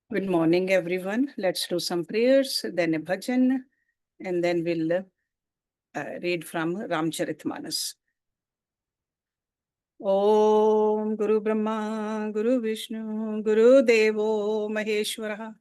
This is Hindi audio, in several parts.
Good morning, everyone. Let's do some prayers, then a bhajan, and then we'll read from Ramcharitmanas. Om Guru Brahma, Guru Vishnu, Guru Devo Maheshwara,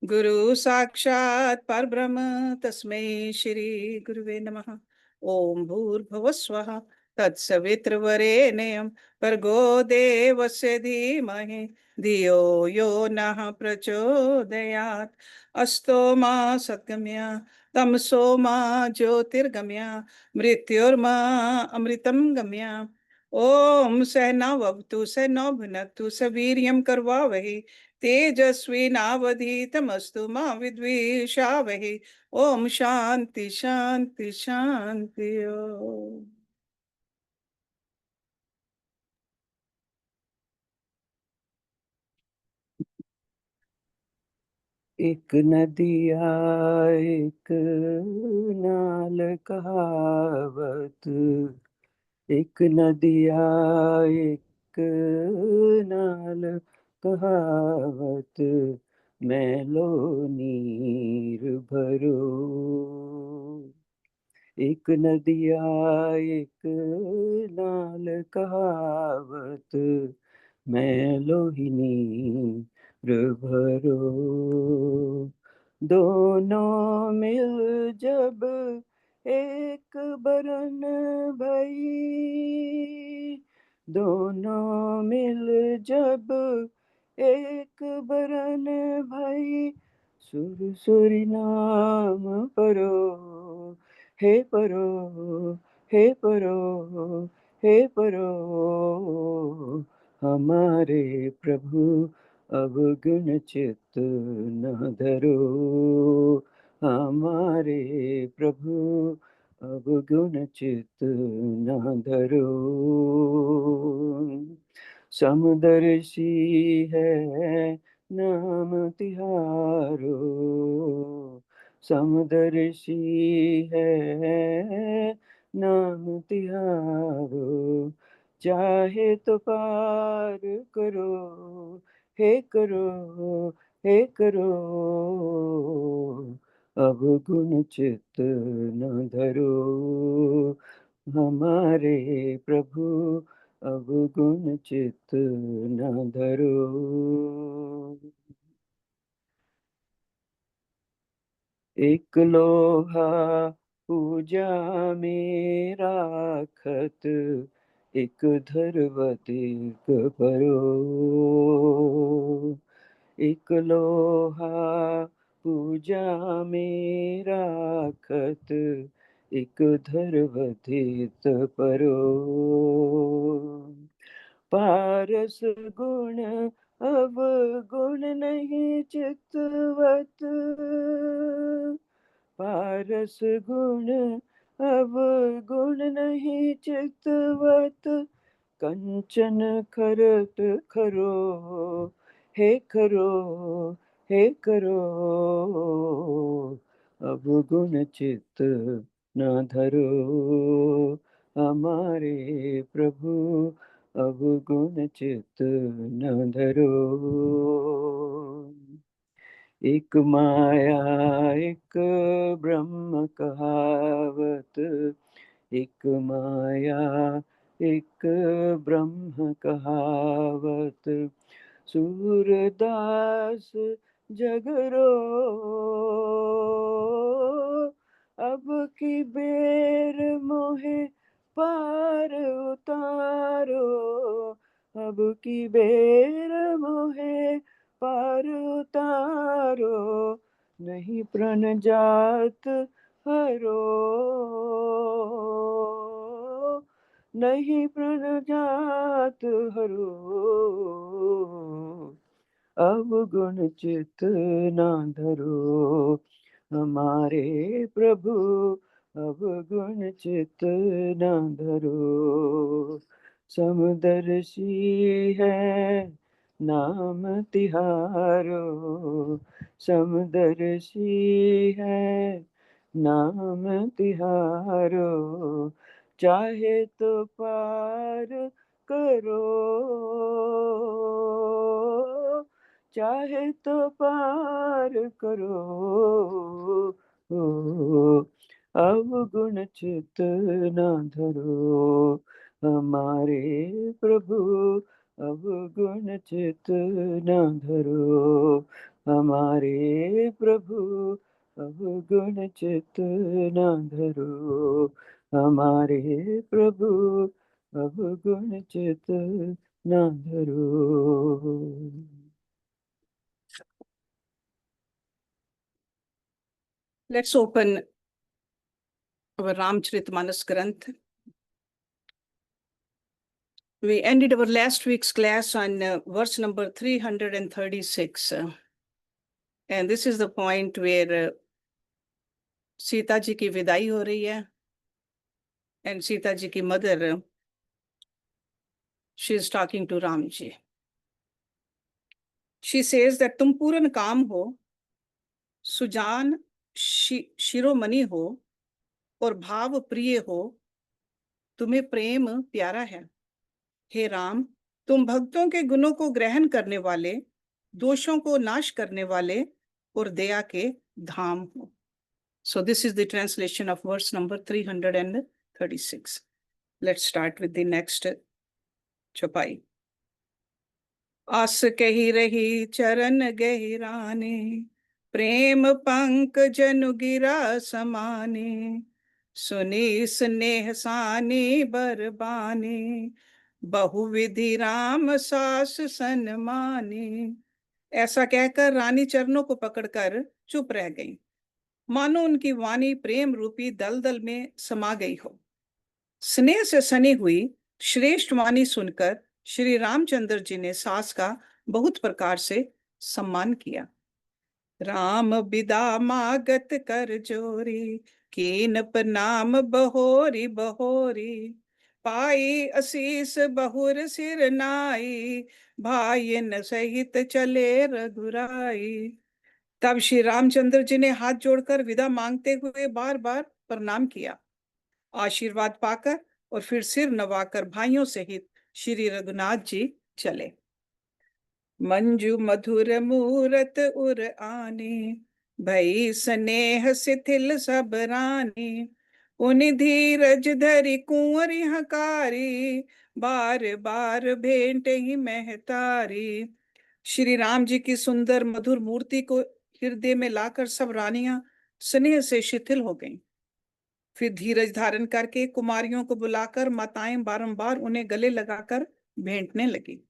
Guru Sakshat Parbrahma, Tasmai Shri Guruve Namaha. Om Bhur Swaha, Tatsavitrvarenyam, Bhargo Devasya Dhimahi, Dhiyo Yo Nah Prachodayat, Asto Ma Satgamya, Tamso Ma Jyotirgamya, Mrityurma Amritam Gamya. ओम सहनावतु सहनौ भुनक्तु सवीर्यं करवावहै तेजस्विनावधीतमस्तु मा विद्विषावहै। ओम शांति शांति शांति। ओम एक नदिया एक नाल कहावत, एक नदिया एक नाल कहावत, मैलो नीर भरो। एक नदिया एक नाल कहावत, मैलो ही नीर भरो। दोनों मिल जब एक बरन भई, दोनों मिल जब एक बरन भई, सुर सुरी नाम परो, हे परो, हे परो, हे परो। हमारे प्रभु अवगुण चित्त न धरो, हमारे प्रभु अवगुण चित्त न धरो। समदर्शी है नाम तिहारो, समदर्शी है नाम तिहारो। चाहे तो पार करो, हे करो, हे करो। अब गुण चित्त न धरो, हमारे प्रभु अब गुण चित्त न धरो। एक लोहा पूजा में राखत, एक धरवती परो। एक लोहा पूजा में राखत, एक धरवती परो। पारस गुण अवगुण नहीं चितवत, पारस गुण अवगुण नहीं चितवत। कंचन खरत खरो, हे खरो, हे करो। अवगुण चित्त न धरो, हमारे प्रभु अवगुण चित्त न धरो। एक माया एक ब्रह्म कहावत, एक माया एक ब्रह्म कहावत। सूरदास जगरो, अब की बेर मोहे पार उतारो, अब की बेर मोहे पार उतारो। नहीं प्रण जात हरो, नहीं प्रण जात हरो। अवगुण चित्त न धरो, हमारे प्रभु अवगुण चित्त न धरो। समदर्शी है नाम तिहारो, समदर्शी है नाम तिहारो। चाहे तो पार करो, चाहे तो पार करो, अवगुण चित न धरो हमारे प्रभु, अवगुण चित न धरो हमारे प्रभु, अवगुण चित न धरो हमारे प्रभु, अवगुण चित न धरो। Let's open our Ramcharitmanas Granth. We ended our last week's class on verse number 336. And this is the point where Sita ji ki vidai ho rahi hai. And Sita ji ki mother, she is talking to Ram ji. She says that tum puran काम हो, सुजान शिरोमणि हो और भाव प्रिय हो, तुम्हें प्रेम प्यारा है। हे राम, तुम भक्तों के गुणों को ग्रहण करने वाले, दोषों को नाश करने वाले और दया के धाम हो। So this is the translation of verse number 336. Let's start with the next चौपाई। आस कही रही चरण गहिराने, प्रेम पंक जनु गिरा समाने, सुनी स्नेह सानी बरबाने, बहुविधि राम सास सन्माने। ऐसा कहकर रानी चरणों को पकड़कर चुप रह गई, मानो उनकी वाणी प्रेम रूपी दलदल में समा गई हो। स्नेह से सनी हुई श्रेष्ठ वाणी सुनकर श्री रामचंद्र जी ने सास का बहुत प्रकार से सम्मान किया। राम बिदा मागत कर जोरी, कीन प्रणाम बहोरी बहोरी, पाई असीस बहुर सिर नाई, भाईन सहित चले रघुराई। तब श्री रामचंद्र जी ने हाथ जोड़कर विदा मांगते हुए बार बार प्रणाम किया। आशीर्वाद पाकर और फिर सिर नवाकर भाइयों सहित श्री रघुनाथ जी चले। मंजू मधुर मूरत उर आने, भई स्नेह शिथिल सब रानी, उनि धीरज धरि कुंवरी हकारी, बार बार भेंट ही महतारी। श्री राम जी की सुंदर मधुर मूर्ति को हृदय में लाकर सब रानियां स्नेह से शिथिल हो गईं। फिर धीरज धारण करके कुमारियों को बुलाकर माताएं बारंबार उन्हें गले लगाकर भेंटने लगी।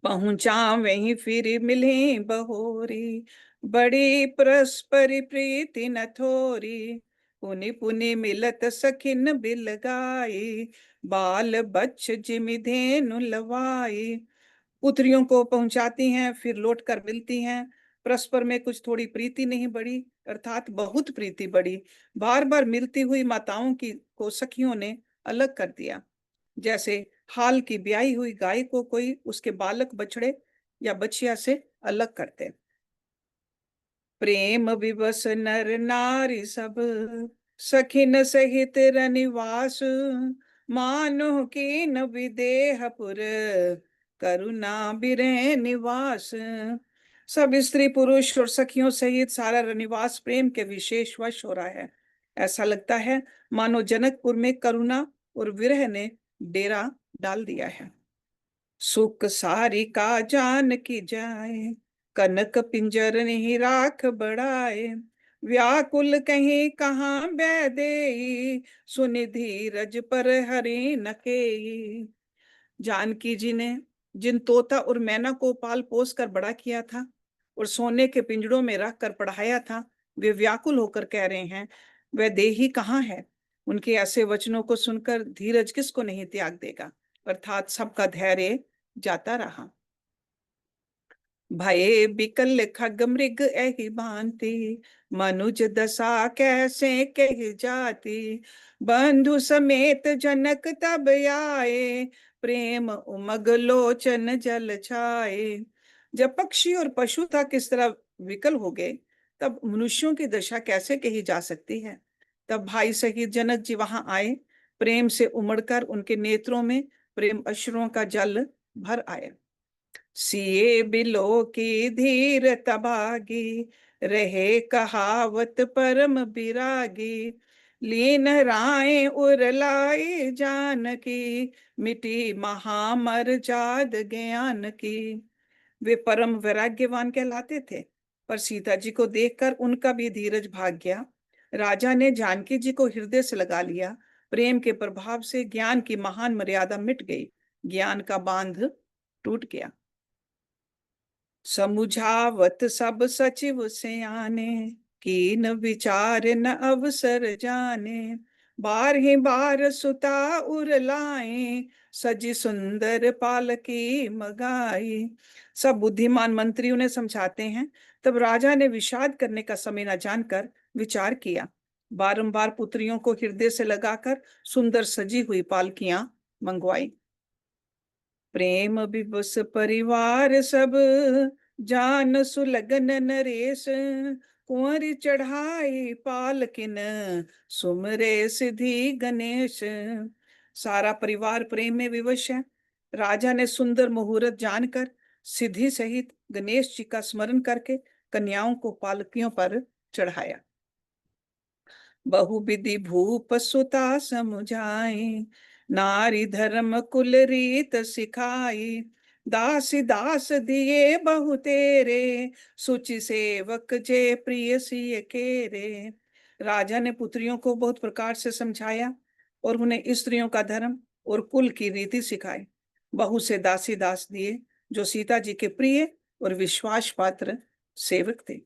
पहुंचा वहीं फिर मिली बहोरी, बड़ी परस्पर प्रीति न थोरी, पुनि पुनि मिलत सखिन बिलगाई, बाल बच्च जिमि धेनु लवाई। पुत्रियों को पहुंचाती हैं, फिर लौटकर मिलती हैं। परस्पर में कुछ थोड़ी प्रीति नहीं बढ़ी, अर्थात बहुत प्रीति बढ़ी। बार बार मिलती हुई माताओं की को सखियों ने अलग कर दिया, जैसे हाल की ब्याही हुई गाय को कोई उसके बालक बछड़े या बछिया से अलग करते। प्रेम विवश नर नारी सब, सखिन सहित रनिवास, मानो की न विदेहपुर, करुणा बिरह निवास। सब स्त्री पुरुष और सखियों सहित सारा रनिवास प्रेम के विशेष वश हो रहा है। ऐसा लगता है मानो जनकपुर में करुणा और विरह ने डेरा डाल दिया है। सुख सारी का जान की जाए, कनक पिंजर नहीं राख बढ़ाए, व्याकुल कहीं कहाँ बैदेई, सुनि धीरज पर हरि नकेई। जानकी जी ने जिन तोता और मैना को पाल पोस कर बड़ा किया था और सोने के पिंजड़ों में रख कर पढ़ाया था, वे व्याकुल होकर कह रहे हैं, वह देही कहाँ है। उनके ऐसे वचनों को सुनकर धीरज किसको नहीं त्याग देगा, अर्थात सबका धैर्य जाता रहा। भये बिकल खग मृग एहि भांति, मनुज दशा कैसे कही जाती, बंधु समेत जनक तब आए, प्रेम उमग लोचन जल छाए। जब पक्षी और पशु था किस तरह विकल हो गए, तब मनुष्यों की दशा कैसे कही जा सकती है। तब भाई सहित जनक जी वहां आए, प्रेम से उमड़कर उनके नेत्रों में प्रेम अश्रुओं का जल भर आया। सिए बिलो की धीर तबागी, रहे कहावत परम बिरागी। लीन राय उरलाई जान की, मिटी महामर जाद ज्ञान की। वे परम वैराग्यवान कहलाते थे, पर सीता जी को देखकर उनका भी धीरज भाग गया। राजा ने जानकी जी को हृदय से लगा लिया। प्रेम के प्रभाव से ज्ञान की महान मर्यादा मिट गई, ज्ञान का बांध टूट गया। समुझावत सब सचिव सयाने, कीन विचार न अवसर जाने। बार ही बार सुता उर लाए, सजी सुंदर पालकी मगाई। सब बुद्धिमान मंत्री उन्हें समझाते हैं, तब राजा ने विषाद करने का समय न जानकर विचार किया। बारंबार पुत्रियों को हृदय से लगाकर सुंदर सजी हुई पालकियां मंगवाई। प्रेम विवश परिवार सब, जान सुलगन नरेश। कुंवरी चढ़ाई पालकिन, सुमरे सिद्धि गणेश। सारा परिवार प्रेम में विवश है। राजा ने सुंदर मुहूर्त जानकर सिद्धि सहित गणेश जी का स्मरण करके कन्याओं को पालकियों पर चढ़ाया। बहुविधि भूप सुता समुझाई, नारी धर्म कुल रीत सिखाई। दासी दास दिए बहु तेरे, सुचि सेवक जे प्रिय सिय केरे। राजा ने पुत्रियों को बहुत प्रकार से समझाया और उन्हें स्त्रियों का धर्म और कुल की रीति सिखाई। बहु से दासी दास दिए जो सीता जी के प्रिय और विश्वास पात्र सेवक थे।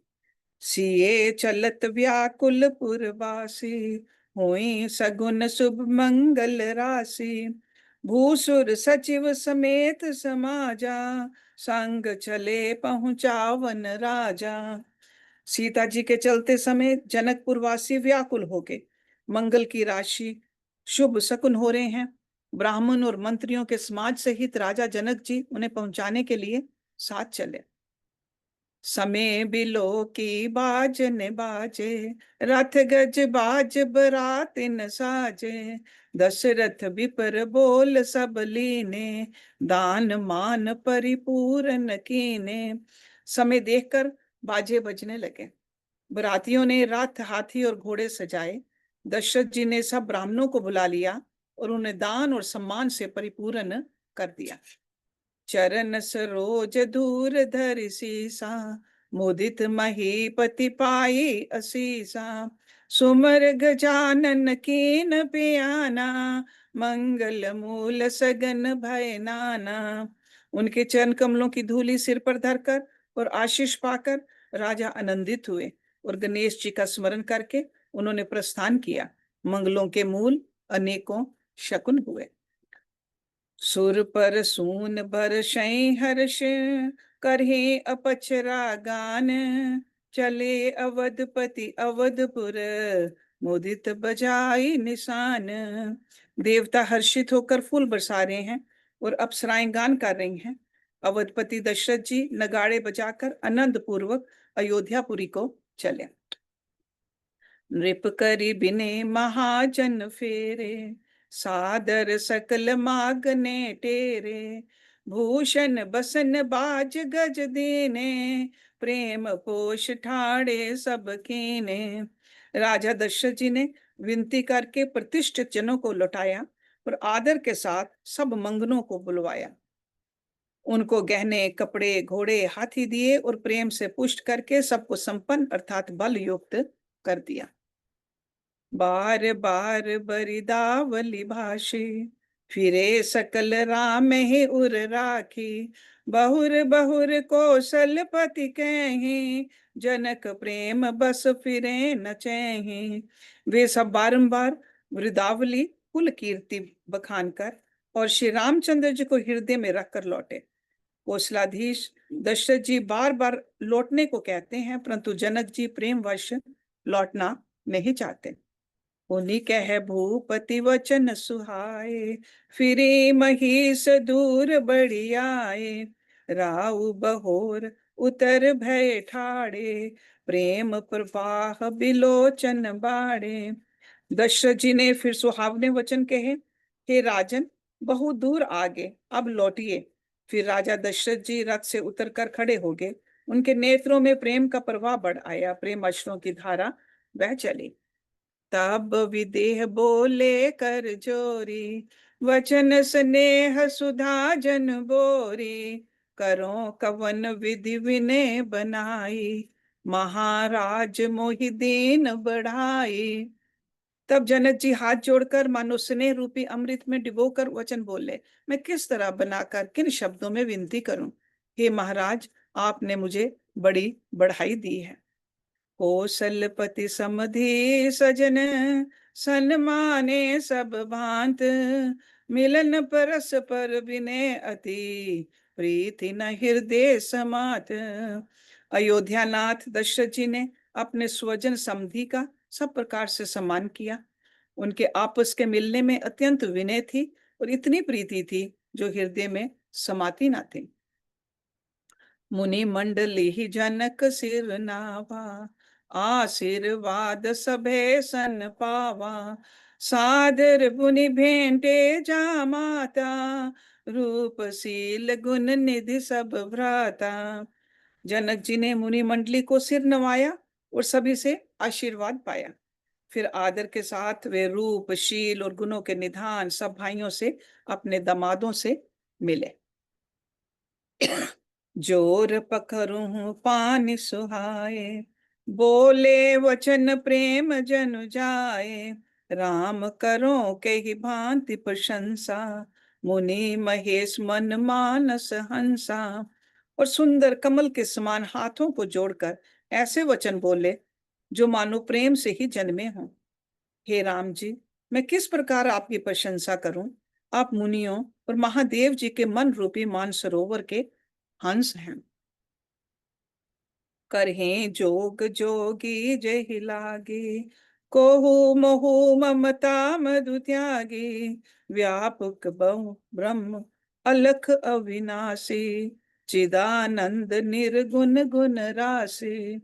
सिए चलत व्याकुल पुरवासी, हुई सगुन शुभ मंगल राशि। भूसुर सचिव समेत समाजा, संग चले पहुंचावन राजा। सीता जी के चलते समय जनकपुर वासी व्याकुल हो गए। मंगल की राशि, शुभ शकुन हो रहे हैं। ब्राह्मण और मंत्रियों के समाज सहित राजा जनक जी उन्हें पहुंचाने के लिए साथ चले। समय बिलो की बाजन बाजे, रथ गज बाज बरातिन साजे। दशरथ विपर बोल सब लीने, दान मान परिपूर्ण कीने। समय देखकर बाजे बजने लगे। बरातियों ने रथ हाथी और घोड़े सजाए। दशरथ जी ने सब ब्राह्मणों को बुला लिया और उन्हें दान और सम्मान से परिपूर्ण कर दिया। चरण सरोज दूर धरि सीसा, मुदित महीपति पाई असीसा। सुमर गजानन कीन पियाना, मंगल मूल सगन भय नाना। उनके चरण कमलों की धूली सिर पर धरकर और आशीष पाकर राजा आनंदित हुए और गणेश जी का स्मरण करके उन्होंने प्रस्थान किया। मंगलों के मूल अनेकों शकुन हुए। सुर पर सून बरसै हर्ष, करहि अपचरा गान। चले अवधपति अवधपुर, मुदित बजाई निशान। देवता हर्षित होकर फूल बरसा रहे हैं और अप्सराएं गान कर रही हैं। अवधपति दशरथ जी नगाड़े बजाकर आनंद पूर्वक अयोध्यापुरी को चले। नृप करी बिने महाजन फेरे, सादर सकल मागने टेरे। भूषण बसन बाज गज दीने, प्रेम पोष ठाड़े सब कीने। राजा दशरथ जी ने विनती करके प्रतिष्ठित जनों को लौटाया और आदर के साथ सब मंगनों को बुलवाया। उनको गहने कपड़े घोड़े हाथी दिए और प्रेम से पुष्ट करके सबको संपन्न अर्थात बल युक्त कर दिया। बार बार बरिदावली भाषी, फिरे सकल राम ही उर राखी। बहुर बहुर कौशलपति कहीं, जनक प्रेम बस फिरे न चेहीं। वे सब बारंबार वृदावली कुल कीर्ति बखान कर और श्री रामचंद्र जी को हृदय में रखकर लौटे। कौशलाधीश दशरथ जी बार बार लौटने को कहते हैं, परंतु जनक जी प्रेमवश लौटना नहीं चाहते। उन्हीं कह भूपति वचन सुहाए, फिरे महिष दूर बढ़ी आए। राउ बहोर उतर भय ठाड़े, प्रेम प्रवाह बिलोचन बाड़े। दशरथ जी ने फिर सुहावने वचन कहे, हे राजन, बहुत दूर आगे, अब लौटिए। फिर राजा दशरथ जी रथ से उतरकर खड़े हो गए। उनके नेत्रों में प्रेम का प्रवाह बढ़ आया, प्रेम अश्रुओं की धारा बह चली। तब विदेह बोले कर जोरी, वचन स्नेह सुधा जन बोरी, करो कवन विधि विनय बनाई, महाराज मोहि दीन बढ़ाई। तब जनक जी हाथ जोड़कर मानो स्नेह रूपी अमृत में डिबोकर वचन बोले, मैं किस तरह बनाकर किन शब्दों में विनती करूं। हे महाराज, आपने मुझे बड़ी बढ़ाई दी है। कौशलपति समधि सजन, सन्माने सब भांत, मिलन परस पर विनय अति, प्रीति न हृदय समात। अयोध्यानाथ दशरथ जी ने अपने स्वजन समधि का सब प्रकार से सम्मान किया। उनके आपस के मिलने में अत्यंत विनय थी और इतनी प्रीति थी जो हृदय में समाती ना थी। मुनि मंडली ही जनक सिर नावा, आशीर्वाद सभे सन पावा, सादर मुनि भेंटे जा माता, रूपशील गुण निधि सब भ्राता। जनक जी ने मुनि मंडली को सिर नवाया और सभी से आशीर्वाद पाया। फिर आदर के साथ वे रूप, शील और गुणों के निधान सब भाइयों से, अपने दामादों से मिले। जोर पकरूं पानी सुहाए, बोले वचन प्रेम जन जाए, राम करो के ही भांति प्रशंसा, मुनि महेश मन मानस हंसा। और सुंदर कमल के समान हाथों को जोड़कर ऐसे वचन बोले जो मानो प्रेम से ही जन्मे हों। हे राम जी, मैं किस प्रकार आपकी प्रशंसा करूं। आप मुनियों और महादेव जी के मन रूपी मानसरोवर के हंस हैं। करहे जोग जोगी जय लागे, कोहु मोहु ममता मधु त्यागी, व्यापक बहु ब्रह्म अलख अविनाशी, चिदानंद निर्गुण गुण राशि।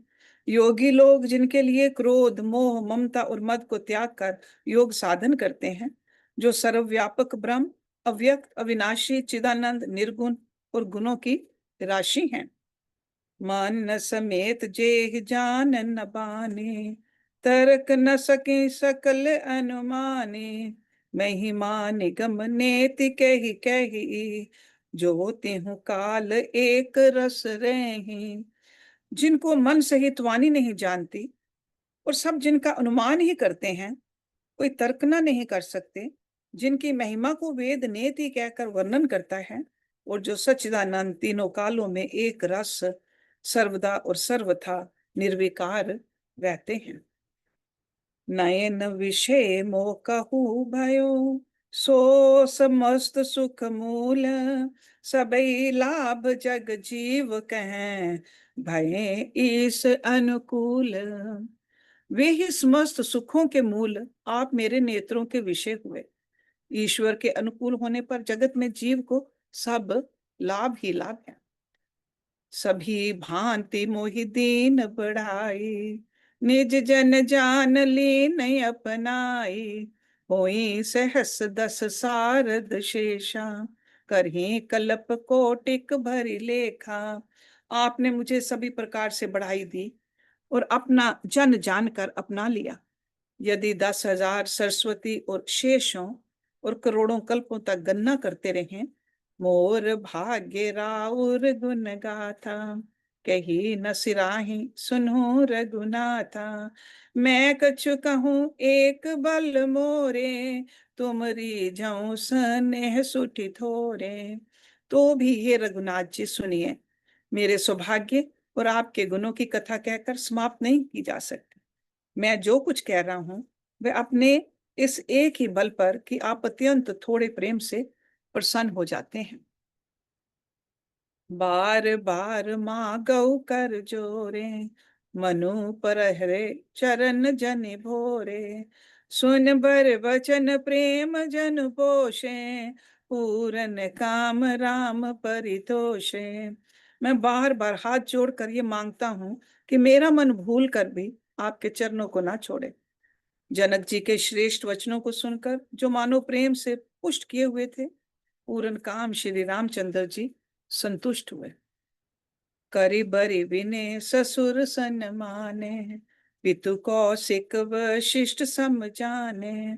योगी लोग जिनके लिए क्रोध, मोह, ममता और मद को त्याग कर योग साधन करते हैं, जो सर्वव्यापक ब्रह्म, अव्यक्त, अविनाशी, चिदानंद, निर्गुण और गुणों की राशि हैं। मन समेत जे जान न बाने, तर्क न सके सकल अनुमाने, महिमा निगम नेति कही कही, जो तेहु काल एक रस रही। जिनको मन सहित वाणी नहीं जानती और सब जिनका अनुमान ही करते हैं, कोई तर्कना नहीं कर सकते, जिनकी महिमा को वेद नेति कहकर वर्णन करता है, और जो सच्चिदानंद तीनों कालों में एक रस, सर्वदा और सर्वथा निर्विकार रहते हैं। नयन विषय मोह कहु भयो, सो समस्त सुख मूल, सबई लाभ जग जीव कहें, भय ईस अनुकूल। वे ही समस्त सुखों के मूल आप मेरे नेत्रों के विषय हुए। ईश्वर के अनुकूल होने पर जगत में जीव को सब लाभ ही लाभ है। सभी भांति मोहि दीन बढ़ाई, निज जन जान लीन अपनाई, होई सहस दस सारद शेषा, करही कल्प कोटिक भरी लेखा। आपने मुझे सभी प्रकार से बढ़ाई दी और अपना जन जानकर अपना लिया। यदि 10,000 सरस्वती और शेषों और करोड़ों कल्पों तक गणना करते रहें, मोर भाग्य राउर गुण गाथा, कही न सिराही सुनो रघुनाथा। मैं कछु कहूँ एक बल मोरे, तुमरी जऊं स्नेह सुठी थोरे। तो भी ये रघुनाथ जी सुनिए, मेरे सौभाग्य और आपके गुणों की कथा कहकर समाप्त नहीं की जा सकती। मैं जो कुछ कह रहा हूं वह अपने इस एक ही बल पर कि आप अत्यंत थोड़े प्रेम से प्रसन्न हो जाते हैं। बार बार मांगौ कर जोरे, मनु पर हरे चरण जन भोरे, सुन बर वचन प्रेम जन पोषे, पूरन काम राम परितोषे। मैं बार बार हाथ जोड़कर ये मांगता हूं कि मेरा मन भूल कर भी आपके चरणों को ना छोड़े। जनक जी के श्रेष्ठ वचनों को सुनकर जो मानो प्रेम से पुष्ट किए हुए थे, पूरन काम श्री रामचंद्र जी संतुष्ट हुए। करि बरि विनय ससुर सन माने, पितु कौशिक वशिष्ठ सम जाने,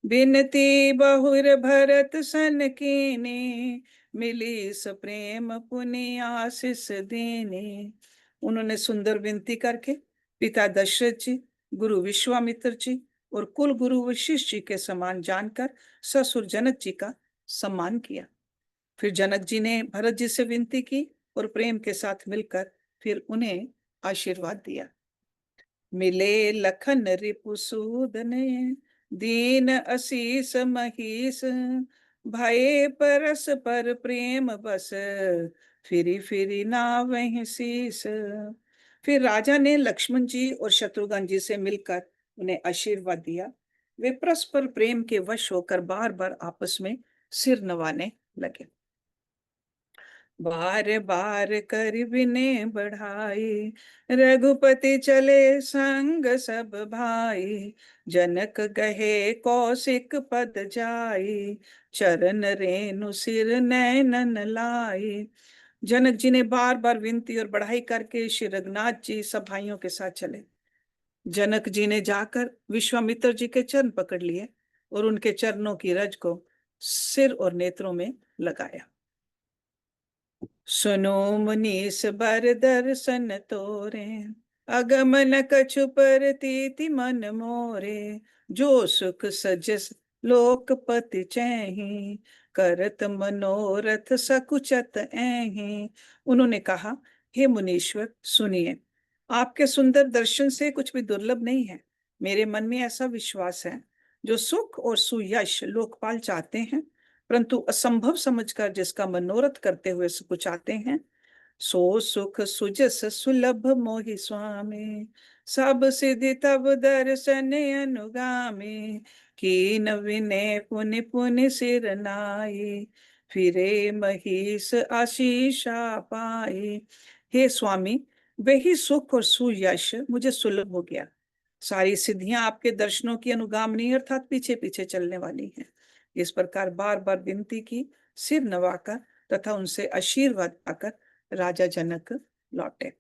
बिनती बहुर भरत सन कीने, मिली सप्रेम पुनि आशीष देने। उन्होंने सुंदर विनती करके पिता दशरथ जी, गुरु विश्वामित्र जी और कुल गुरु वशिष्ठ जी के समान जानकर ससुर जनक जी का सम्मान किया। फिर जनक जी ने भरत जी से विनती की और प्रेम के साथ मिलकर फिर उन्हें आशीर्वाद दिया। मिले लखन रिपुसूदने, दीन असीस महीस, भये परस पर प्रेम बस, फिरी फिरी नावहि शीस। फिर राजा ने लक्ष्मण जी और शत्रुघ्न जी से मिलकर उन्हें आशीर्वाद दिया। वे परस्पर प्रेम के वश होकर बार बार आपस में सिर नवाने लगे। बार बार कर विनय बढ़ाई, रघुपति चले संग सब भाई, जनक गहे कौशिक पद जाई, चरण रेणु सिर नैनन लाई। जनक जी ने बार बार विनती और बढ़ाई करके श्री रघुनाथ जी सब भाइयों के साथ चले। जनक जी ने जाकर विश्वामित्र जी के चरण पकड़ लिए और उनके चरणों की रज को सिर और नेत्रों में लगाया। सुनो मुनीस बर दर्शन तोरे, अगमन कछु परतीति मन मोरे, जो सुख सजस लोकपति चैहि, करत मनोरथ सकुचत ऐहि। उन्होंने कहा, हे मुनीश्वर सुनिए, आपके सुंदर दर्शन से कुछ भी दुर्लभ नहीं है। मेरे मन में ऐसा विश्वास है, जो सुख और सुयश लोकपाल चाहते हैं, परंतु असंभव समझकर जिसका मनोरथ करते हुए सकुचाते हैं, सो सुख सुजस सुलभ मोहि स्वामी, सब सिद्धि तब दर्शन अनुगामी, कीन विनय पुनि पुनि सिर नाई, फिरे महीस आशीषा पाई। हे स्वामी, वही सुख और सुयश मुझे सुलभ हो गया। सारी सिद्धियां आपके दर्शनों की अनुगामिनी अर्थात पीछे पीछे चलने वाली हैं। इस प्रकार बार बार विनती की, सिर नवाकर तथा उनसे आशीर्वाद पाकर राजा जनक लौटे।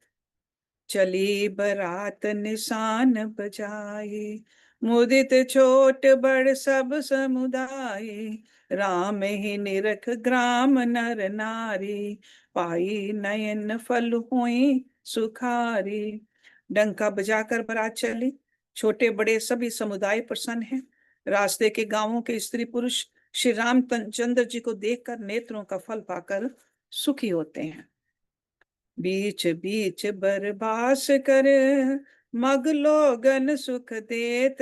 चली बरात निशान बजाई, मुदित छोट बड़ सब समुदाय, राम ही निरख ग्राम नर नारी, पाई नयन फल हुई सुखारी। डंका बजाकर बारात चली, छोटे बड़े सभी समुदाय प्रसन्न हैं। रास्ते के गांवों के स्त्री पुरुष श्री रामचंद्र जी को देखकर नेत्रों का फल पाकर सुखी होते हैं। बीच बीच बरबास कर मग लोगन सुख देत,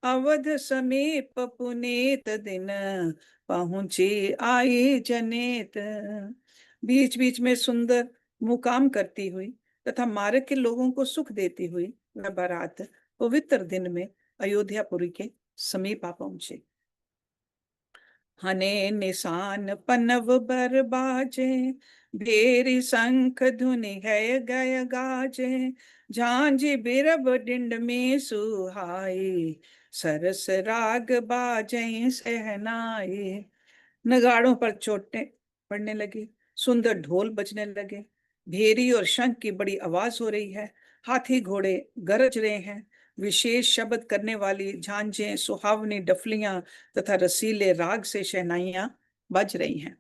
अवध समीप पुनीत दिन, पहुंची आई जनेत। बीच बीच में सुंदर मुकाम करती हुई तथा मार्ग के लोगों को सुख देती हुई वह बारात पवित्र दिन में अयोध्यापुरी के समीप आ पहुंचे। हने निशान पनव बर बाजे, भेरी शंख धुनि है गय गाजे, झांझी बिरब डिंड में सुहाई, सरस राग बाजे सहनाई। नगाड़ों पर चोटें पड़ने लगी, सुंदर ढोल बजने लगे, भेरी और शंख की बड़ी आवाज हो रही है, हाथी घोड़े गरज रहे हैं, विशेष शब्द करने वाली झांझें, सुहावनी डफलियां तथा रसीले राग से शहनाइयां बज रही हैं।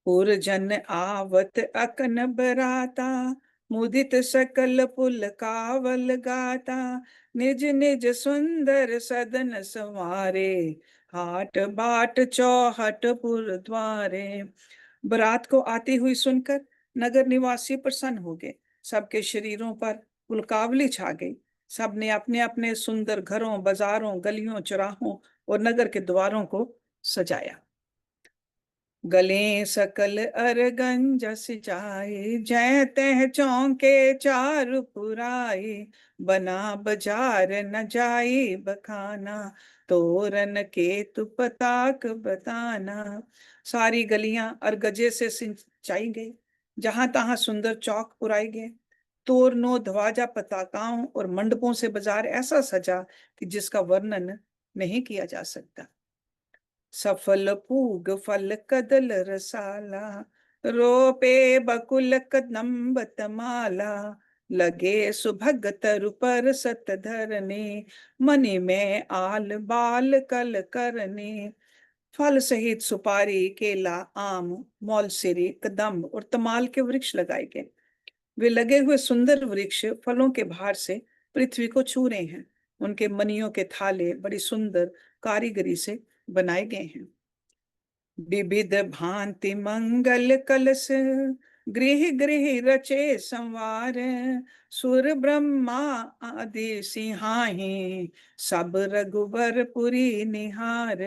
पुरजन आवत अकन बराता, मुदित सकल पुल कावल गाता, निज निज सुंदर सदन संवारे, हाट बाट चौहट पुर द्वारे। बारात को आती हुई सुनकर नगर निवासी प्रसन्न हो गए। सबके शरीरों पर पुलकावली छा गई। सबने अपने अपने सुंदर घरों, बाजारों, गलियों, चौराहों और नगर के द्वारों को सजाया। गले सकल अरगंज सिजाए, जय तह चौके चारु पुराए, बना बाजार न जाई बखाना, तोरन के तु पताक बताना। सारी गलियां अरगजे से सिंचाई गई, जहां तहां सुंदर चौक पुराए गए, तोरनों, ध्वजा, पताकाओं और मंडपों से बाजार ऐसा सजा कि जिसका वर्णन नहीं किया जा सकता। सफल पूग फल कदल रसाला, रोपे बकुल कदम्ब तमाला, लगे सुभग तरु पर सत धरने, मनि में आल बाल कल करने। फल सहित सुपारी, केला, आम, मौलसिरी, कदम्ब और तमाल के वृक्ष लगाए गए। वे लगे हुए सुंदर वृक्ष फलों के भार से पृथ्वी को छू रहे हैं। उनके मनियों के थाले बड़ी सुंदर कारीगरी से बनाए गए हैं। विविध भांति मंगल कलश, गृह गृह रचे संवार, सुर ब्रह्मा आदि सिंहाही, सब रघुबर पुरी निहार।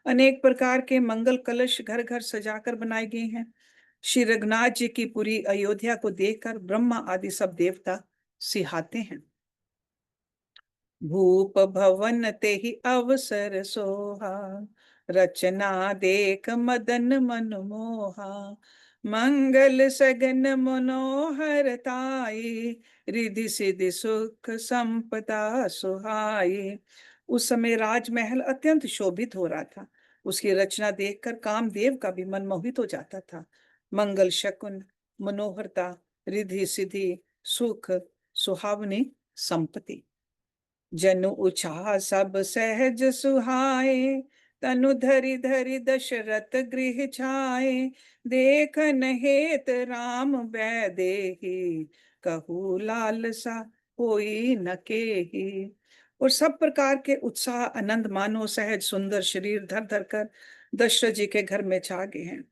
अनेक प्रकार के मंगल कलश घर घर सजाकर बनाए गए हैं। श्री रघुनाथ जी की पूरी अयोध्या को देखकर ब्रह्मा आदि सब देवता सिहाते हैं। भूप भवन ते ही अवसर सोहा, रचना देख मदन मन मोहा, मंगल सगन मनोहर ताई, रिधि सिद्धि सुख संपदा सुहाई। उस समय राजमहल अत्यंत शोभित हो रहा था। उसकी रचना देखकर कामदेव का भी मन मोहित हो जाता था। मंगल शकुन, मनोहरता, रिधि सिद्धि, सुख, सुहावनी संपत्ति। जनु उछा सब सहज सुहाए, तनु धरि धरि दशरथ गृह छाए, देखन हेत राम वैदेही, कहू लालसा कोई न केही। और सब प्रकार के उत्साह आनंद मानो सहज सुंदर शरीर धर धर कर दशरथ जी के घर में छा गए हैं।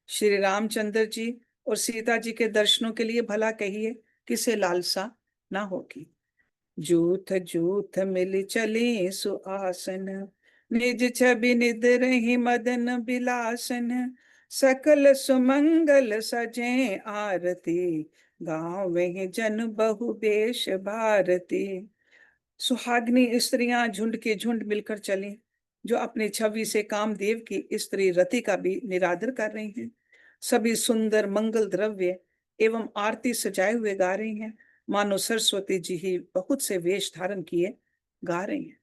श्री रामचंद्र जी और सीता जी के दर्शनों के लिए भला कहिए किसे लालसा ना होगी। जूथ जूथ मिल चले सुआसन, निज छवि निध रही मदन बिलासन, सकल सुमंगल सजे आरती, गाँव वही जन बहु बेश भारती। सुहाग्नी स्त्रियां झुंड के झुंड मिलकर चली, जो अपनी छवि से कामदेव की स्त्री रति का भी निरादर कर रही हैं। सभी सुंदर मंगल द्रव्य एवं आरती सजाए हुए गा रही हैं, मानो सरस्वती जी ही बहुत से वेश धारण किए गा रही हैं।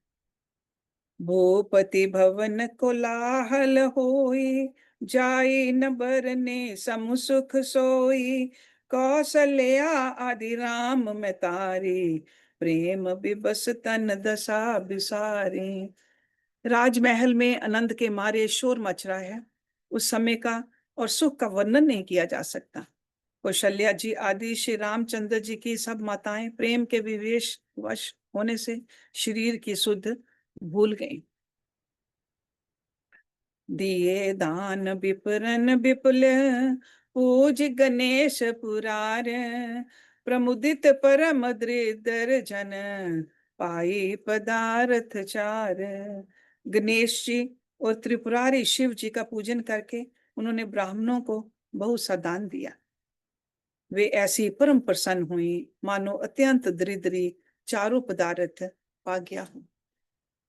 भूपति भवन कोलाहल होई, जाई न बरने सम सुख सोई, कौशल्या आदि राम में तारी, प्रेम विबस तन दशा बिसारी। राजमहल में आनंद के मारे शोर मच रहा है। उस समय का और सुख का वर्णन नहीं किया जा सकता। कौशल्या जी आदि श्री रामचंद्र जी की सब माताएं प्रेम के विवेश वश होने से शरीर की सुध भूल गईं। दिए दान विपरन विपुल, पूज गणेश पुरार, प्रमुदित परम दृदर जन, पाई पदार्थ चार। गणेश जी और त्रिपुरारी शिव जी का पूजन करके उन्होंने ब्राह्मणों को बहुत सा दान दिया। वे ऐसी परम प्रसन्न हुई मानो अत्यंत दरिद्री चारों पदार्थ पा गया हो।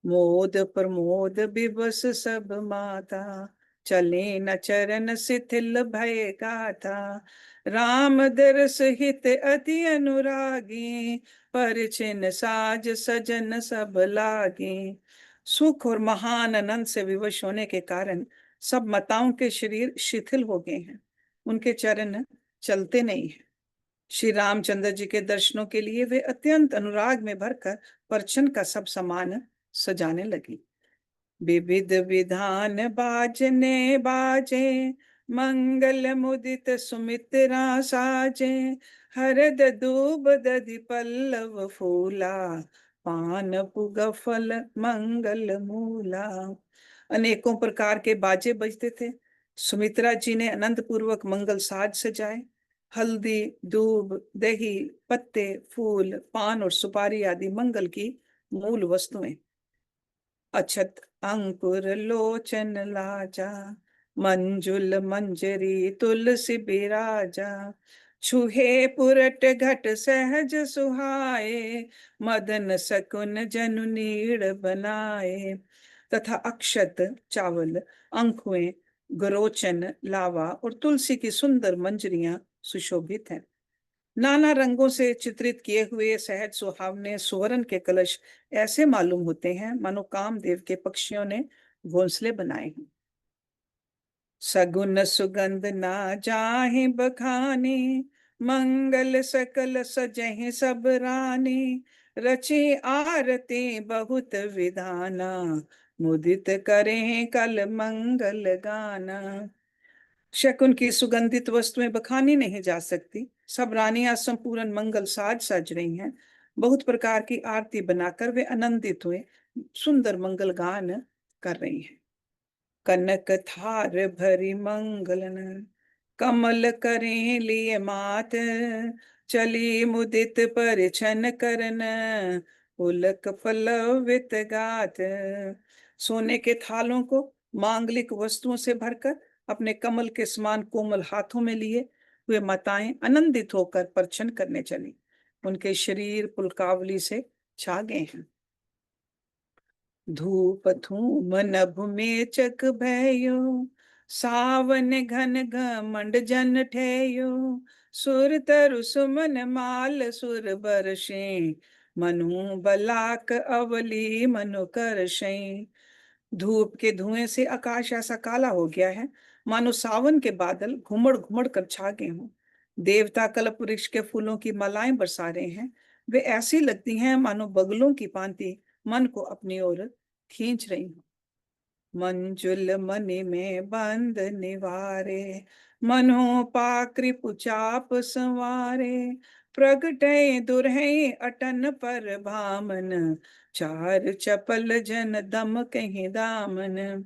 मोद प्रमोद विवश सब माता, चले न चरण शिथिल भय गाथा, राम दरस हित अति अनुरागी, परिचिन साज सजन सब लागी। सुख और महान आनंद से विवश होने के कारण सब माताओं के शरीर शिथिल हो गए हैं, उनके चरण चलते नहीं है। श्री रामचंद्र जी के दर्शनों के लिए वे अत्यंत अनुराग में भरकर परछन का सब सामान सजाने लगी। विविध विधान बाजने बाजे, मंगल मुदित सुमित्रा साजे, हरद दूब दधि पल्लव फूला, पान पुग फल मंगल मूला। अनेकों प्रकार के बाजे बजते थे। सुमित्रा जी ने आनंद पूर्वक मंगल साज सजाए। हल्दी, दूब, दही, पत्ते, फूल, पान और सुपारी आदि मंगल की मूल वस्तुएं। अछत अंकुर लोचन लाजा, मंजुल मंजरी तुलसी बिराजा, छुहे पुरट घट सहज सुहाए, मदन सकुन जनु नीड़ बनाए। तथा अक्षत, चावल, अंकुएं, गरोचन, लावा और तुलसी की सुंदर मंजरियां सुशोभित हैं। नाना रंगों से चित्रित किए हुए सहज सुहावने सुवर्ण के कलश ऐसे मालूम होते हैं मानो कामदेव के पक्षियों ने घोंसले बनाए हैं। सगुन सुगंध ना जाहे बखाने, मंगल सकल सजहि सब रानी, रचे आरती बहुत विधाना, मुदित करें कल मंगल गाना। शकुन की सुगंधित वस्तुएं बखानी नहीं जा सकती। सब रानियां संपूर्ण मंगल साज सज रही हैं। बहुत प्रकार की आरती बनाकर वे आनंदित हुए सुंदर मंगल गान कर रही हैं। कनक थार भरी मंगलन, कमल करें लिए मात, चली मुदित परिछन करन, पुलक पल्लवित गात। सोने के थालों को मांगलिक वस्तुओं से भरकर अपने कमल के समान कोमल हाथों में लिए हुए माताएं आनंदित होकर परछन करने चली। उनके शरीर पुलकावली से छा गए हैं। धूप धूम नभ में चक भयो, सावन घन घमंड जन ठेयो, सुर तरु सुमन माल सुर बरसे, मनु बलाक अवली मनु करशे। धूप के धुएं से आकाश ऐसा काला हो गया है मानो सावन के बादल घुमड़ घुमड़ कर छा गए हों। देवता कल्प वृक्ष के फूलों की मालाएं बरसा रहे हैं। वे ऐसी लगती हैं मानो बगलों की भांति मन को अपनी ओर खींच रही हूँ। मंजुल मनि में बंद निवारे, मनो पाकृ पुचाप संवारे, प्रगटे दुरहि अटन पर भामन, चार चपल जन दम कहीं दामन।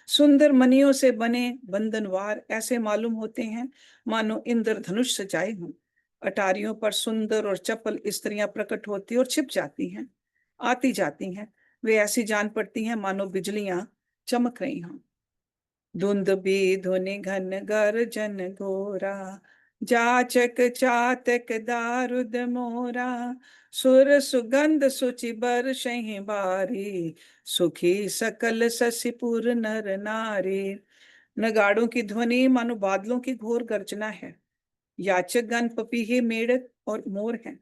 सुंदर मनियों से बने बंधनवार ऐसे मालूम होते हैं मानो इंद्रधनुष सजाए हों। अटारियों पर सुंदर और चपल स्त्रियां प्रकट होती और छिप जाती हैं, आती जाती हैं। वे ऐसी जान पड़ती हैं मानो बिजलियां चमक रही हों। धुंध भी धुनि घन गर्जन घोरा, जाचक चातक दारुद मोरा, सुर सुगंध सुचि बरसहि बारी, सुखी सकल ससिपुर नर नारी। नगाड़ों की ध्वनि मानो बादलों की घोर गर्जना है। याचक गण पपीहे मेढक और मोर हैं।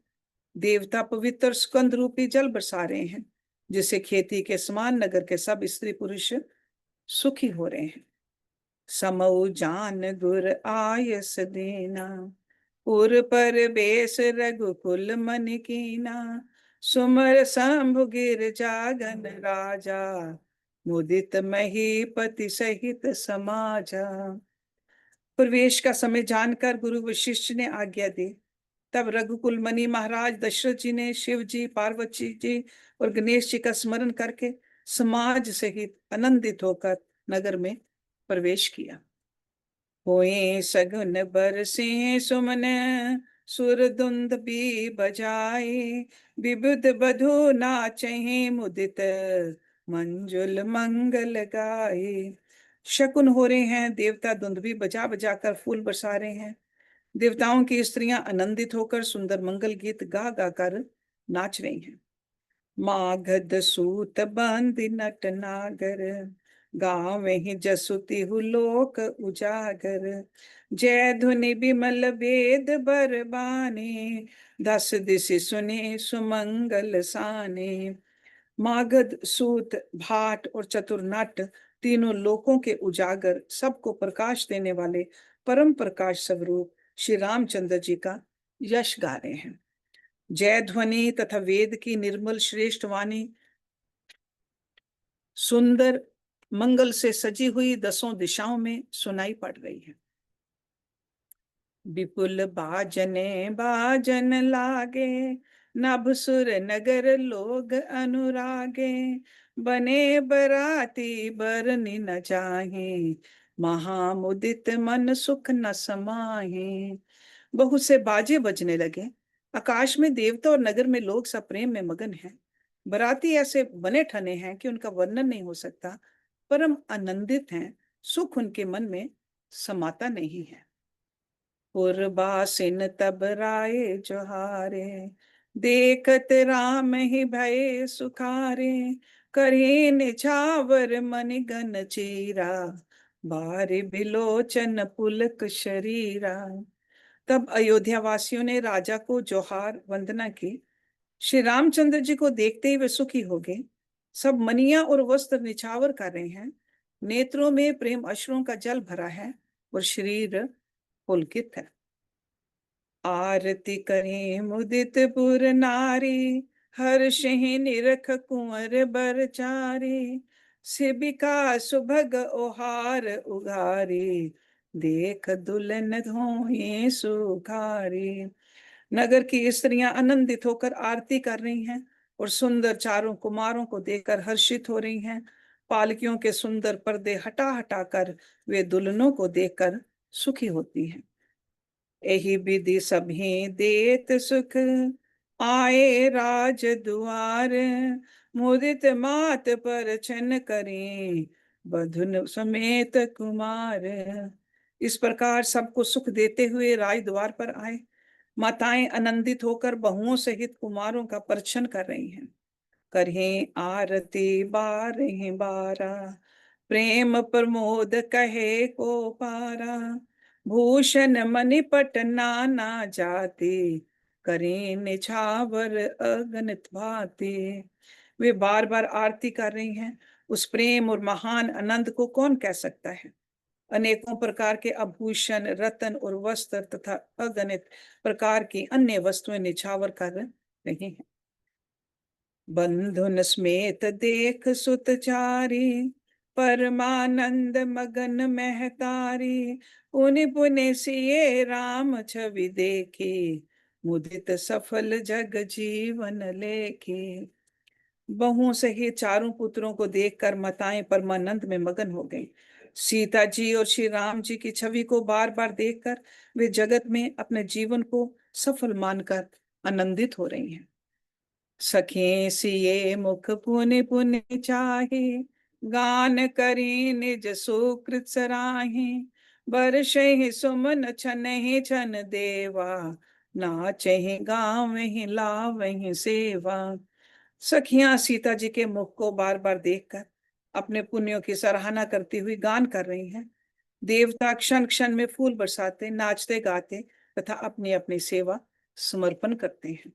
देवता पवित्र स्कंद रूपी जल बरसा रहे हैं, जिससे खेती के समान नगर के सब स्त्री पुरुष सुखी हो रहे हैं। समऊ जान गुर आयस देना, पुर पर बेस रघुकुल मन कीना, सुमर शंभु गिर जागन राजा, मुदित महीपति सहित समाजा। प्रवेश का समय जानकर गुरु वशिष्ठ ने आज्ञा दी। तब रघुकुल मणि महाराज दशरथ जी ने शिव जी, पार्वती जी और गणेश जी का स्मरण करके समाज सहित आनंदित होकर नगर में प्रवेश किया। होए सगुन बरसे सुमन, सुर धुंध भी बजाए, विबुध बधु नाचहि मुदित, मंजुल मंगल गाए। शकुन हो रहे हैं, देवता धुंध भी बजा बजा कर फूल बरसा रहे हैं। देवताओं की स्त्रियां आनंदित होकर सुंदर मंगल गीत गा गा कर नाच रही हैं। मागध सूत बंदी नट नागर, गाँव ही जसुति लोक उजागर, जय धुनि बिमल वेद बरबाने, दस दिशि सुने सुमंगल साने। मागध सूत भाट और चतुर नट तीनों लोकों के उजागर सबको प्रकाश देने वाले परम प्रकाश स्वरूप श्री रामचंद्र जी का यश गा रहे हैं। जय ध्वनि तथा वेद की निर्मल श्रेष्ठ वाणी सुंदर मंगल से सजी हुई दसों दिशाओं में सुनाई पड़ रही है। विपुल बाजने बाजन लागे, नभ सुर नगर लोग अनुरागे, बने बराती बरनी न जाहे, महामुदित मन सुख न समाहे। बहुत से बाजे बजने लगे। आकाश में देवता और नगर में लोग सब प्रेम में मगन हैं। बराती ऐसे बने ठने हैं कि उनका वर्णन नहीं हो सकता। परम आनंदित हैं, सुख उनके मन में समाता नहीं है। पुरबासिन तब राय जोहारे, देखत राम ही भय सुखारे, करे निछावर मन गन चीरा, बारी बिलोचन पुलक शरीरा। तब अयोध्या वासियों ने राजा को जोहार वंदना की। श्री रामचंद्र जी को देखते ही वे सुखी हो गए। सब मनिया और वस्त्र निछावर कर रहे हैं। नेत्रों में प्रेम अश्रुओं का जल भरा है और शरीर पुलकित है। आरती करें मुदित पुर नारी, हर्षहि निरख कुंवर बरचारी। सिबिका सुभग ओहार उगारी, देख दुल्हन धोए सुखारी। नगर की स्त्रियां आनंदित होकर आरती कर रही हैं और सुंदर चारों कुमारों को देखकर हर्षित हो रही हैं। पालकियों के सुंदर पर्दे हटा हटा कर वे दुल्हनों को देखकर सुखी होती हैं। यही विधि सभी देत सुख, आए राज दुआर। मुदित मात पर छन करें, बधुन समेत कुमार। इस प्रकार सबको सुख देते हुए राज द्वार पर आए। माताएं आनंदित होकर बहुओं सहित कुमारों का परछन कर रही हैं। करें आरती बारह बारा, प्रेम प्रमोद कहे को पारा। भूषण मणिपट नाना जाते, करें निछावर अगणित भांति। वे बार बार आरती कर रही हैं। उस प्रेम और महान आनंद को कौन कह सकता है। अनेकों प्रकार के आभूषण, रत्न और वस्त्र तथा अगणित प्रकार की अन्य वस्तुएं निछावर कर रही हैं। बंधुन स्मेत देख सुतचारी, परमानंद मगन महतारी। पुनि पुनि सिए राम छवि देखी, मुदित सफल जग जीवन लेखी। बहुओं सहित चारों पुत्रों को देखकर माताएं परमानंद में मगन हो गईं। सीता जी और श्री राम जी की छवि को बार बार देखकर वे जगत में अपने जीवन को सफल मानकर आनंदित हो रही हैं। सखे सिए मुख पुनि पुनि चाहे, गान करी निज सुकृत सराहे। बरसहि सुमन छनहि छन देवा, नाचहि गावहि लावहि सेवा। सखियां सीता जी के मुख को बार बार देखकर अपने पुण्यों की सराहना करती हुई गान कर रही हैं। देवता क्षण क्षण में फूल बरसाते, नाचते गाते तथा अपनी अपनी सेवा समर्पण करते हैं।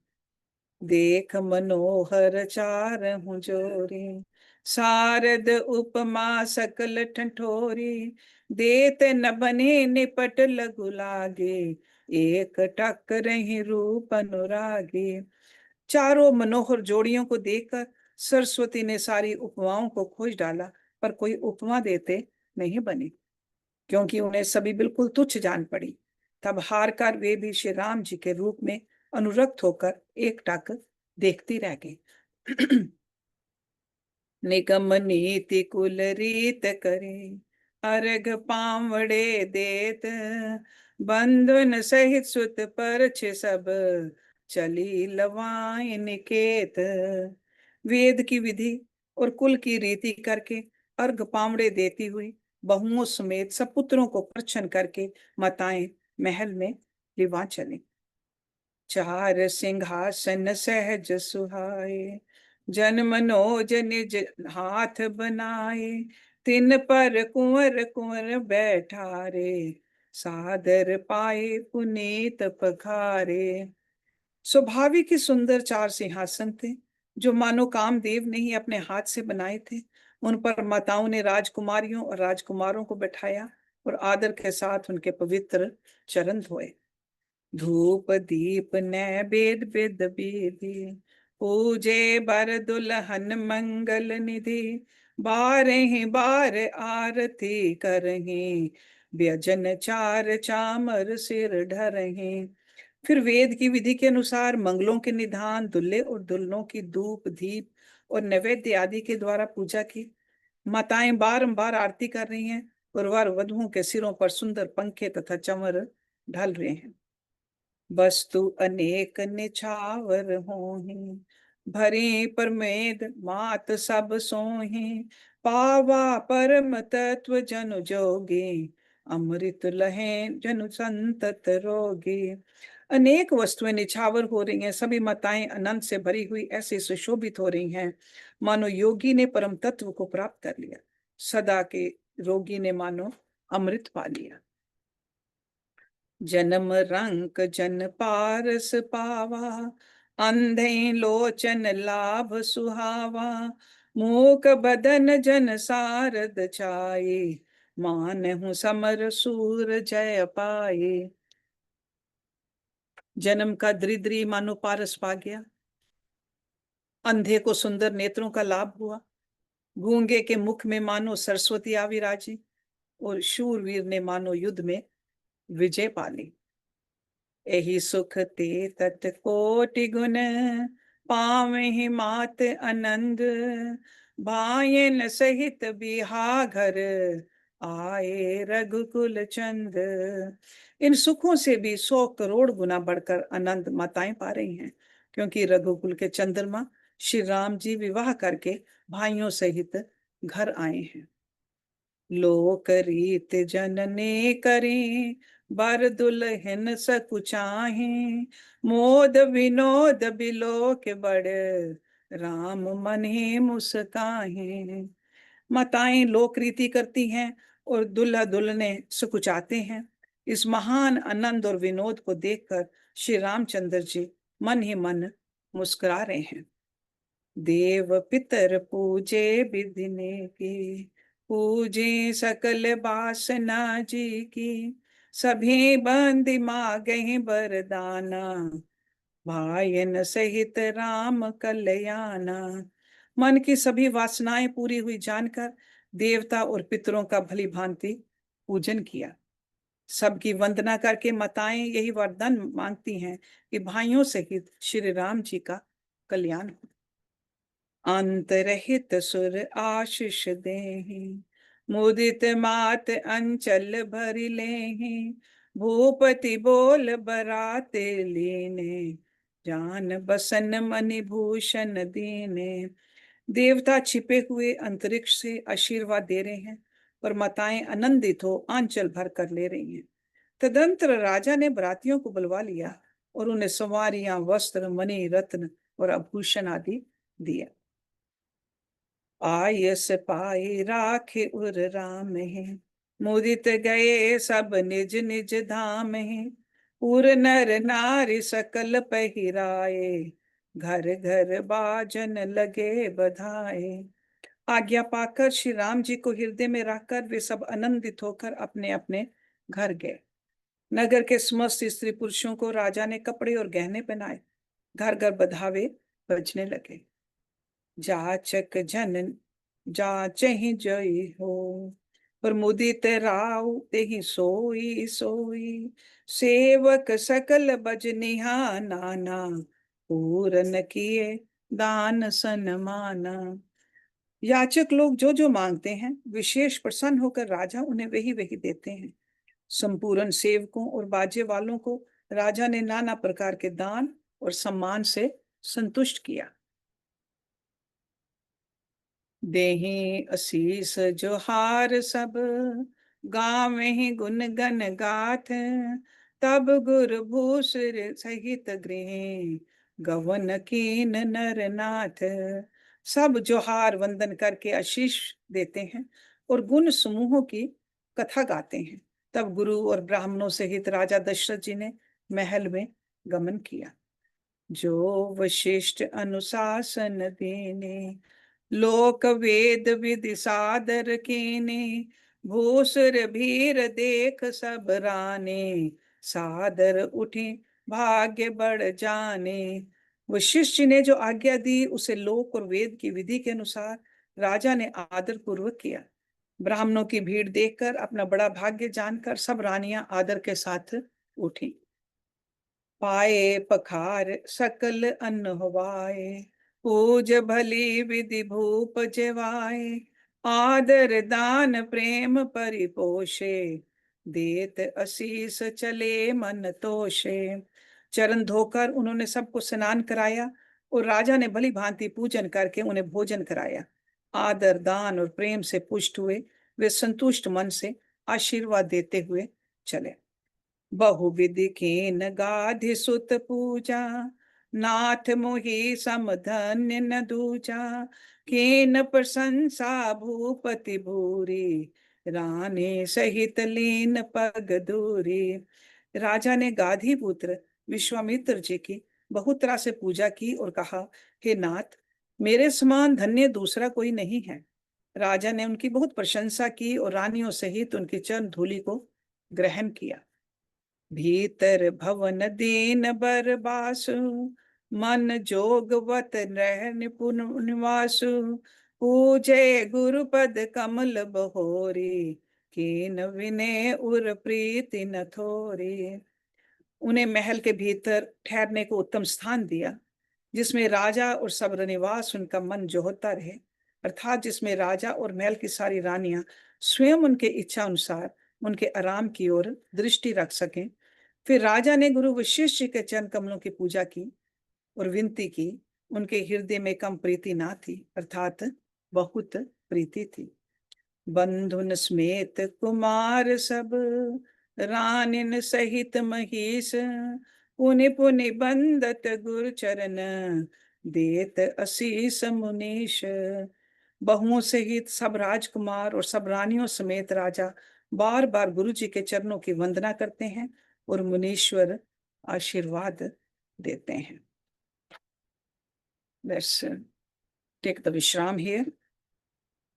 देख मनोहर चार हूँ जोरी, शारद उपमा सकल ठठोरी। देत न बने निपट लघु लागे, एक टक रही रूप अनुरागे। चारों मनोहर जोड़ियों को देखकर सरस्वती ने सारी उपमाओं को खोज डाला, पर कोई उपमा देते नहीं बनी, क्योंकि उन्हें सभी बिल्कुल तुच्छ जान पड़ी। तब हार कर वे भी श्री राम जी के रूप में अनुरक्त होकर एकटक देखती रह गई। निगम नीति कुल रीत करे, अर्घ पावड़े देत। बंधुन सहित सुत पर छे सब, चली लवाई निकेत। वेद की विधि और कुल की रीति करके अर्घ पावड़े देती हुई बहुओं समेत सब पुत्रों को प्रच्छन करके माताएं महल में लिवा चली। चार सिंहासन सहज सुहाए, जन मनोज निज हाथ बनाए। तिन पर कुंवर कुंवर बैठारे, सादर पाए पुनीत पखारे। स्वाभाविक ही सुंदर चार सिंहासन थे, जो मानो कामदेव ने ही अपने हाथ से बनाए थे। उन पर माताओं ने राजकुमारियों और राजकुमारों को बैठाया और आदर के साथ उनके पवित्र चरण धोए। धूप दीप नैवेद्य विद विधि, पूजे बर दुल्हन मंगल निधि। बारह बार आरती करही, व्यजन चार चामर सिर ढरही। फिर वेद की विधि के अनुसार मंगलों के निधान, दुल्हे और दुल्हनों की धूप दीप और नैवेद्य आदि के द्वारा पूजा की। माताएं बारंबार आरती कर रही हैं और वर वधुओं के सिरों पर सुंदर पंखे तथा चमर ढल रहे हैं। वस्तु अनेक निछावर होहि, भरी परमेद मात सब सोहि। पावा परम तत्व जनु जोगी, अमृत लहे जनु संतत रोगी। अनेक वस्तुएं निछावर हो रही हैं। सभी माताएं आनंद से भरी हुई ऐसे सुशोभित हो रही हैं, मानो योगी ने परम तत्व को प्राप्त कर लिया। सदा के रोगी ने मानो अमृत पा लिया। जन्म रंक जन पारस पावा, अंधे लोचन लाभ सुहावा। मूक बदन जन सारद छाये, मानहु समर सूर जय पाए। जन्म का दरिद्री मानो पारस पा गया, अंधे को सुंदर नेत्रों का लाभ हुआ, गूंगे के मुख में मानो सरस्वती आ विराजी, और शूरवीर ने मानो युद्ध में विजय पा ली। यही सुख ते तत कोटि गुण, पावहि मात आनंद, भायन सहित बिहा घर, आए रघुकुल चंद। इन सुखों से भी 100 करोड़ गुना बढ़कर आनंद माताएं पा रही हैं, क्योंकि रघुकुल के चंद्रमा श्री राम जी विवाह करके भाइयों सहित घर आए हैं। लोक रीत जनने करें, बर दुल्हन सकुचाहें, मोद विनोद बिलो के बड़, राम मने मुस्काहें। माताएं लोक रीति करती हैं और दुल्हा दुल्हने सकुचाते हैं। इस महान आनंद और विनोद को देखकर श्री रामचंद्र जी मन ही मन मुस्कुरा रहे हैं। देव पितर पूजे विधिने की, पूजे सकल बासना जी की, सभी बंदी मांगे बरदाना, भायन सहित राम कल्याणा। मन की सभी वासनाएं पूरी हुई जानकर देवता और पितरों का भली भांति पूजन किया। सबकी वंदना करके माताएं यही वरदान मांगती हैं कि भाइयों सहित श्री राम जी का कल्याण हो। अंतरहित सुर आशीष देहि, मुदित मात अंचल भरि लेहि, भूपति बोल बराते लीने, जान बसन मणि भूषण दीने। देवता छिपे हुए अंतरिक्ष से आशीर्वाद दे रहे हैं और माताएं आनंदित हो आंचल भर कर ले रही हैं। तदंतर राजा ने बरातियों को बुलवा लिया और उन्हें सवारियां, वस्त्र, मणि, रत्न और आभूषण आदि दिया। आयस पाई राखे उर राम है, मुदित गए सब निज निज धाम है, उर नर नारी सकल पहिराए, घर घर बाजन लगे बधाए। आज्ञा पाकर श्री राम जी को हृदय में रखकर वे सब आनंदित होकर अपने अपने घर गए। नगर के समस्त स्त्री पुरुषों को राजा ने कपड़े और गहने पहनाए, घर घर बधावे बजने लगे। जाचक जन जाचहि जय हो, प्रमुदित राव तेहि सोई सोई, सेवक सकल बजनिहा नाना, पूरन किए दान सन्माना। याचक लोग जो जो मांगते हैं विशेष प्रसन्न होकर राजा उन्हें वही वही देते हैं। संपूर्ण सेवकों और बाजे वालों को राजा ने नाना प्रकार के दान और सम्मान से संतुष्ट किया। देहि असीस जोहार सब, गावे ही गुण गण गाथ, तब गुर भूसुर सहित गृह, गवन कीन नर नाथ। सब जोहार वंदन करके आशीष देते हैं और गुण समूहों की कथा गाते हैं। तब गुरु और ब्राह्मणों सहित राजा दशरथ जी ने महल में गमन किया। जो वशिष्ठ अनुशासन देने, लोक वेद विधि सादर कीने, भूसुर भीर देख सब राने, सादर उठी भाग्य बढ़ जाने। वशिष्ठ जी ने जो आज्ञा दी उसे लोक और वेद की विधि के अनुसार राजा ने आदर पूर्वक किया। ब्राह्मणों की भीड़ देखकर अपना बड़ा भाग्य जानकर सब रानियां आदर के साथ उठी। पाए पखार सकल अन्न हवाए, पूज भली विधि भूप जेवाए, आदर दान प्रेम परिपोषे, देत असीस चले मन तोषे। चरण धोकर उन्होंने सबको स्नान कराया और राजा ने भली भांति पूजन करके उन्हें भोजन कराया। आदर दान और प्रेम से पुष्ट हुए वे संतुष्ट मन से आशीर्वाद देते हुए चले। बहुविधि कीन गाधि सुत पूजा, नाथ मोहि समधन्य न दूजा, कीन प्रशंसा भूपति भूरी, रानी सहित लीन पग दूरी। राजा ने गाधी पुत्र विश्वामित्र जी की बहुत तरह से पूजा की और कहा, हे नाथ, मेरे समान धन्य दूसरा कोई नहीं है। राजा ने उनकी बहुत प्रशंसा की और रानियों सहित उनकी चरण धूलि को ग्रहण किया। भीतर भवन दीन बर बासु, मन जोगवत रह निपुण निवासु। पूजे गुरुपद कमल बहोरी, कीन विनय उर प्रीति न थोरी। उन्हें महल के भीतर ठहरने को उत्तम स्थान दिया, जिसमें राजा और सब निवास उनका मन जोहता रहे, अर्थात जिसमें राजा और महल की सारी रानियां स्वयं उनके इच्छा अनुसार उनके आराम की ओर दृष्टि रख सकें। फिर राजा ने गुरु वशिष्ठ जी के चरण कमलों की पूजा की और विनती की। उनके हृदय में कम प्रीति ना थी, अर्थात बहुत प्रीति थी। बंधुन समेत कुमार सब, रानिन सहित महिष। पुनि पुनि बंदत गुरु चरण, देत असीस मुनीश। बहुओं सहित सब राजकुमार और सब रानियों समेत राजा बार बार गुरु जी के चरणों की वंदना करते हैं और मुनीश्वर आशीर्वाद देते हैं। Let's take the विश्राम here.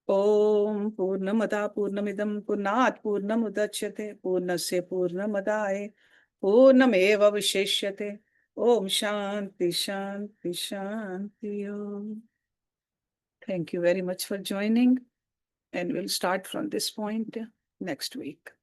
ओम पूर्णमदा पूर्णमिदं पूर्णात् पूर्णमुदच्यते पूर्णस्य पूर्णमदाय पूर्णमेवावशिष्यते। ओम शांति शांति Shanti Om. Thank you very much for joining, and we'll start from this point next week.